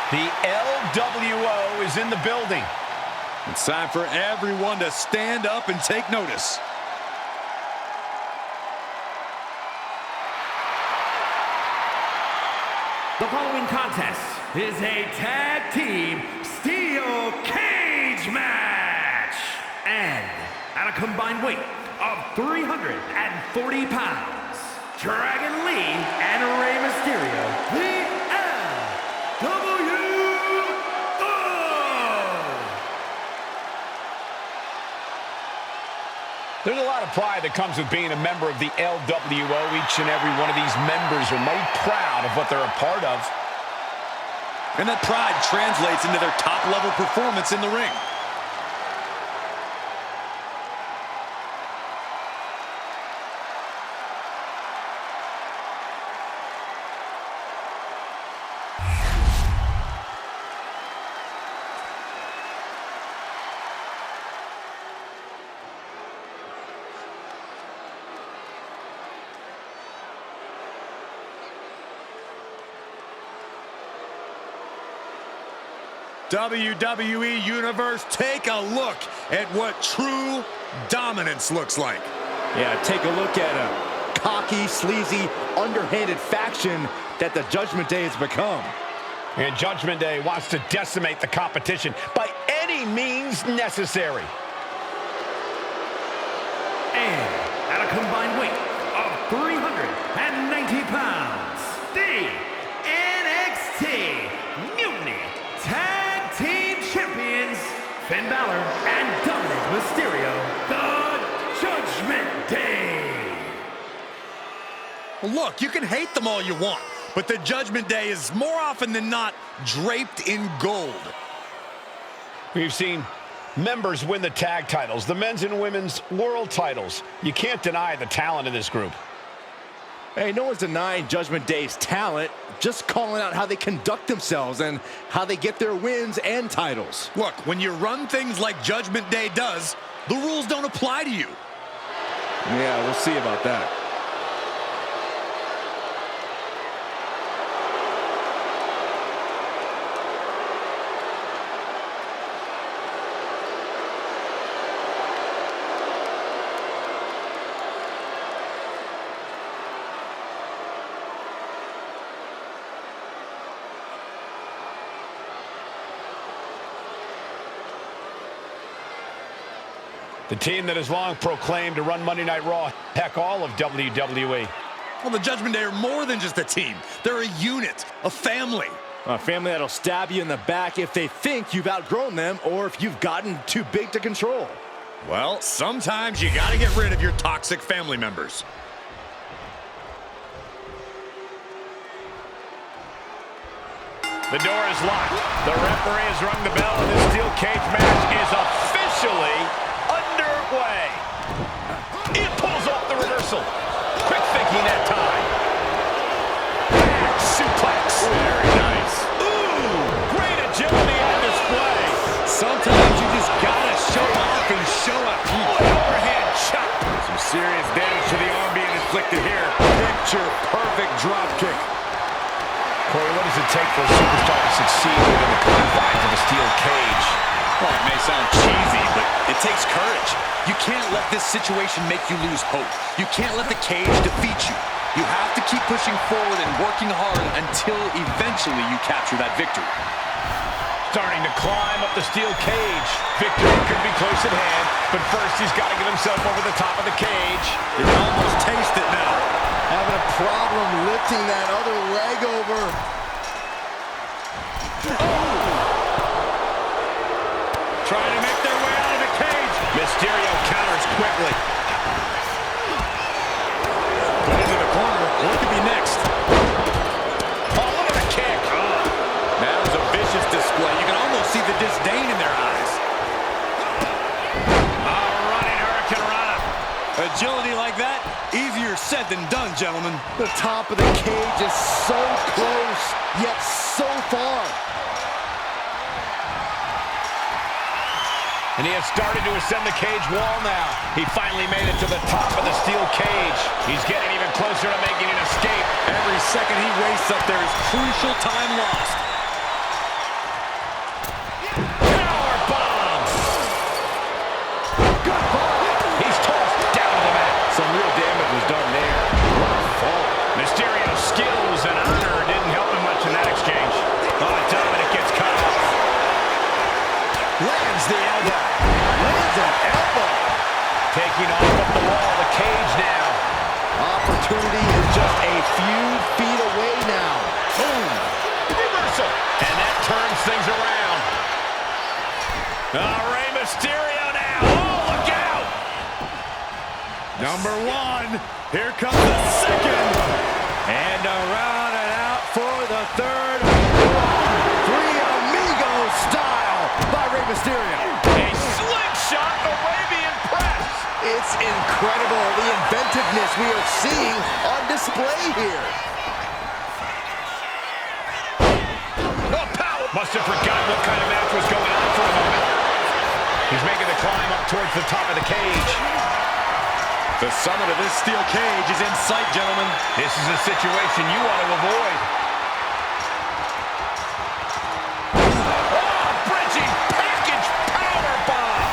The LWO is in the building. It's time for everyone to stand up and take notice. The following contest is a tag team steel cage match. And at a combined weight of 340 pounds, Dragon Lee and Rey Mysterio, the LWO. There's a lot of pride that comes with being a member of the LWO. Each and every one of these members are mighty proud of what they're a part of. And that pride translates into their top-level performance in the ring. WWE Universe, take a look at what true dominance looks like. Yeah, take a look at a cocky, sleazy, underhanded faction that the Judgment Day has become. And Judgment Day wants to decimate the competition by any means necessary. And at a combined weight of 390 pounds, the NXT Mutiny Tag Team Champions, Finn Balor and Dominic Mysterio, the Judgment Day. Look, you can hate them all you want, but the Judgment Day is more often than not draped in gold. We've seen members win the tag titles, the men's and women's world titles. You can't deny the talent of this group. Hey, no one's denying Judgment Day's talent, just calling out how they conduct themselves and how they get their wins and titles. Look, when you run things like Judgment Day does, the rules don't apply to you. Yeah, we'll see about that. The team that has long proclaimed to run Monday Night Raw, heck, all of WWE. Well, the Judgment Day are more than just a team. They're a unit, a family. A family that'll stab you in the back if they think you've outgrown them or if you've gotten too big to control. Well, sometimes you gotta get rid of your toxic family members. The door is locked. The referee has rung the bell, and this steel cage match is officially underway. It pulls off the reversal. Quick thinking that time. Back suplex. Very nice. Ooh, great agility on display. Sometimes you just gotta show off and show up. Overhead chop. Some serious damage to the arm being inflicted here. Picture perfect drop kick. Corey, what does it take for a superstar to succeed within the confines of a steel cage? Well, it may sound cheesy, but it takes courage. You can't let this situation make you lose hope. You can't let the cage defeat you. You have to keep pushing forward and working hard until eventually you capture that victory. Starting to climb up the steel cage. Victory could be close at hand, but first he's got to get himself over the top of the cage. You can almost taste it now. Having a problem lifting that other leg over. Trying to make their way out of the cage. Mysterio counters quickly. Put into the corner. What could be next? Oh, look at the kick. That was a vicious display. You can almost see the disdain in their eyes. Running Hurricane Rana. Agility like that, easier said than done, gentlemen. The top of the cage is so close, yet so far. And he has started to ascend the cage wall now. He finally made it to the top of the steel cage. He's getting even closer to making an escape. Every second he wastes up there is crucial time lost. Rey Mysterio now. Oh, look out! Number one. Here comes the second. And around and out for the third. Three Amigos style by Rey Mysterio. A slingshot Arabian press. It's incredible, the inventiveness we are seeing on display here. Must have forgotten what kind of match was going on for a moment. He's making the climb up towards the top of the cage. The summit of this steel cage is in sight, gentlemen. This is a situation you want to avoid. Oh, bridging package powerbomb.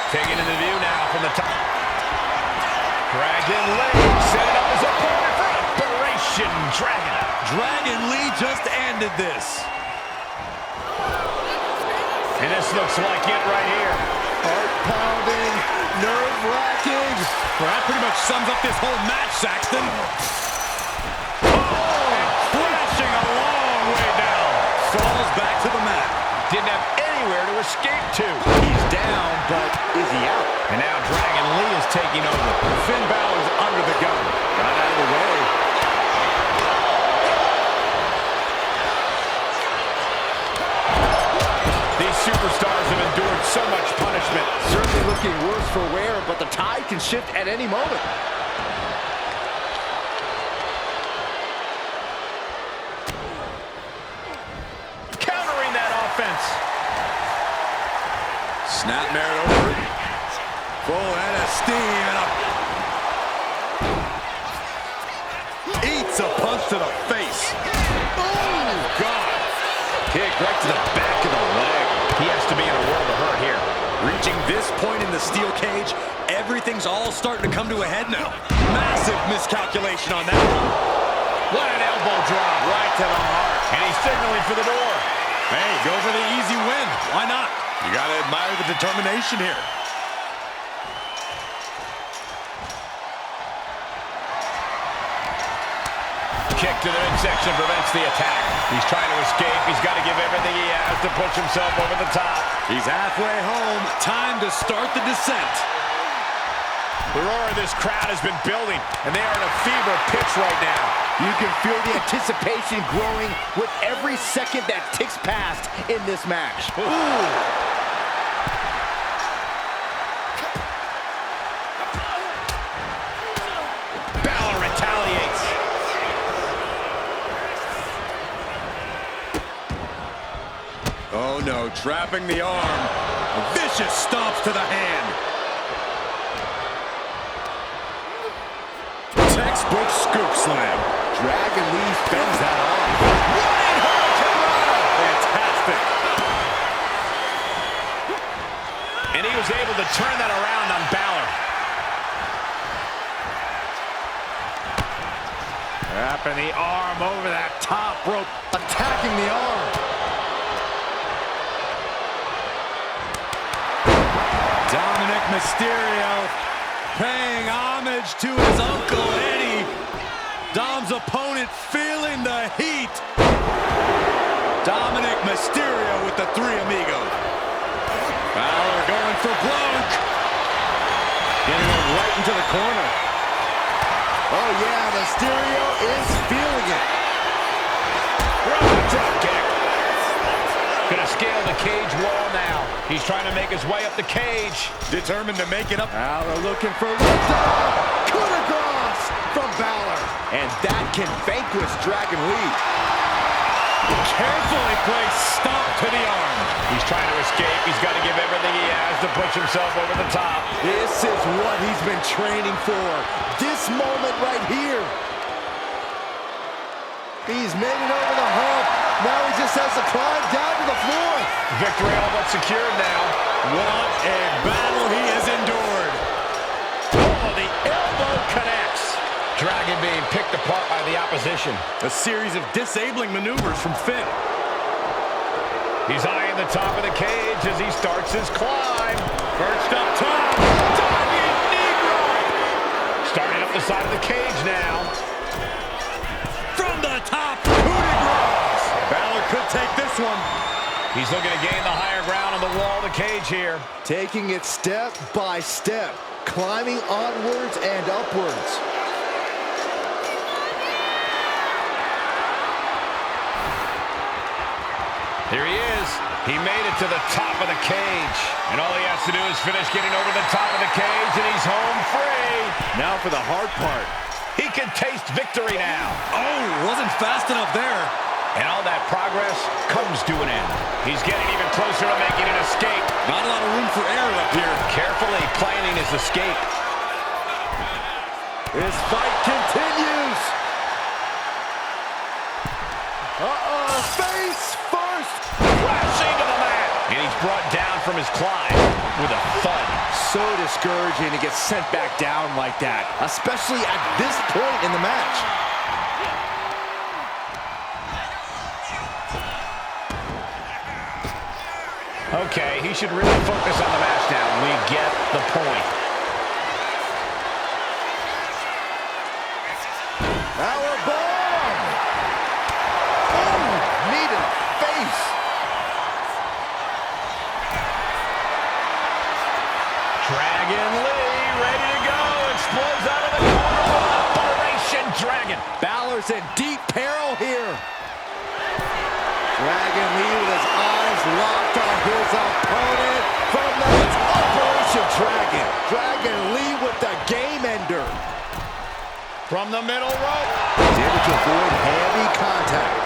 Taking into view now from the top. Dragon Lee setting up his opponent for Operation Dragon. Dragon Lee just ended this. And this looks like it right here. Heart-pounding, nerve-wracking. Well, that pretty much sums up this whole match, Saxton. Flashing a long way down. Falls back to the mat. Didn't have anywhere to escape to. He's down, but is he out? And now Dragon Lee is taking over. Finn Balor's under the gun. Got out of the way. These superstars have endured so much punishment. Certainly looking worse for wear, but the tide can shift at any moment. Countering that offense. Snapmare over. Full head of steam and eats a punch to the face. Oh, God. Kick right to the back of the leg. He has to be in a world of hurt here. Reaching this point in the steel cage, everything's all starting to come to a head now. Massive miscalculation on that one. What an elbow drop right to the heart. And he's signaling for the door. Hey, go for the easy win. Why not? You got to admire the determination here. Kick to the midsection prevents the attack. He's trying to escape. He's got to give everything he has to push himself over the top. He's halfway home. Time to start the descent. The roar of this crowd has been building, and they are in a fever pitch right now. You can feel the anticipation growing with every second that ticks past in this match. Ooh. Oh no, trapping the arm. Vicious stomps to the hand. Textbook scoop slam. Dragon Lee fends that off. Running hurricanrana. Fantastic. And he was able to turn that around on Balor. Wrapping the arm over that top rope. Attacking the arm. Dominic Mysterio paying homage to his Uncle Eddie. Dom's opponent feeling the heat. Dominic Mysterio with the three amigos. Balor going for Blanc. Getting him right into the corner. Oh yeah, Mysterio is feeling it. Running drop kick. Gonna scale the cage wall now. He's trying to make his way up the cage. Determined to make it up. Balor looking for liftoff. Coup de grace from Balor. And that can vanquish Dragon Lee. Carefully placed stomp to the arm. He's trying to escape. He's got to give everything he has to push himself over the top. This is what he's been training for. This moment right here. He's made it over the hump. Now he just has to climb down to the floor. Victory all but secured now. What a battle he has endured. Oh, the elbow connects. Dragon being picked apart by the opposition. A series of disabling maneuvers from Finn. He's eyeing the top of the cage as he starts his climb. Perched up top. Diving knee drop. Starting up the side of the cage now. From the top, coup de grace. Balor could take this one. He's looking to gain the higher ground on the wall of the cage here. Taking it step by step, climbing onwards and upwards. Here he is. He made it to the top of the cage. And all he has to do is finish getting over the top of the cage, and he's home free. Now for the hard part. He can taste victory now. Oh, wasn't fast enough there. And all that progress comes to an end. He's getting even closer to making an escape. Not a lot of room for error up here. Carefully planning his escape. This fight continues. Face first. Crashing to the mat. And he's brought down from his climb with a thud. So discouraging to get sent back down like that, especially at this point in the match. Okay, he should really focus on the match now. We get the point. Powerbomb! Oh, knee to the face. Dragon Lee, ready to go. Explodes out of the corner with Operation Dragon. Balor's in deep peril here. Dragon Lee with his eyes locked on his opponent from the Operation Dragon. Dragon Lee with the game ender. From the middle rope. He's able to avoid heavy contact.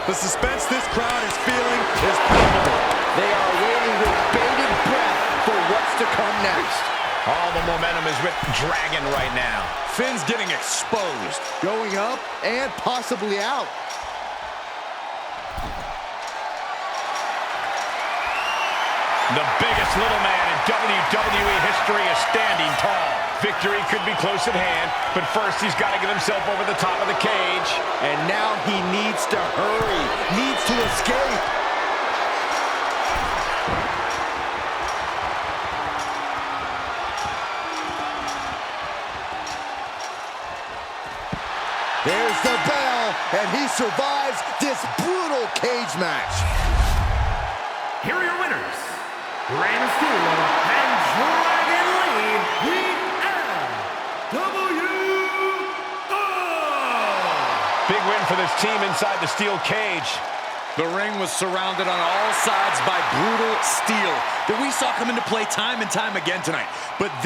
The suspense this crowd is feeling is palpable. They are waiting with bated breath for what's to come next. All the momentum is with Dragon right now. Finn's getting exposed. Going up and possibly out. The biggest little man in WWE history is standing tall. Victory could be close at hand, but first he's got to get himself over the top of the cage. And now he needs to hurry, needs to escape. There's the bell, and he survives this brutal cage match. Here are your winners, Rey Mysterio and Dragon Lee, the NWO. Big win for this team inside the steel cage. The ring was surrounded on all sides by brutal steel that we saw come into play time and time again tonight. But this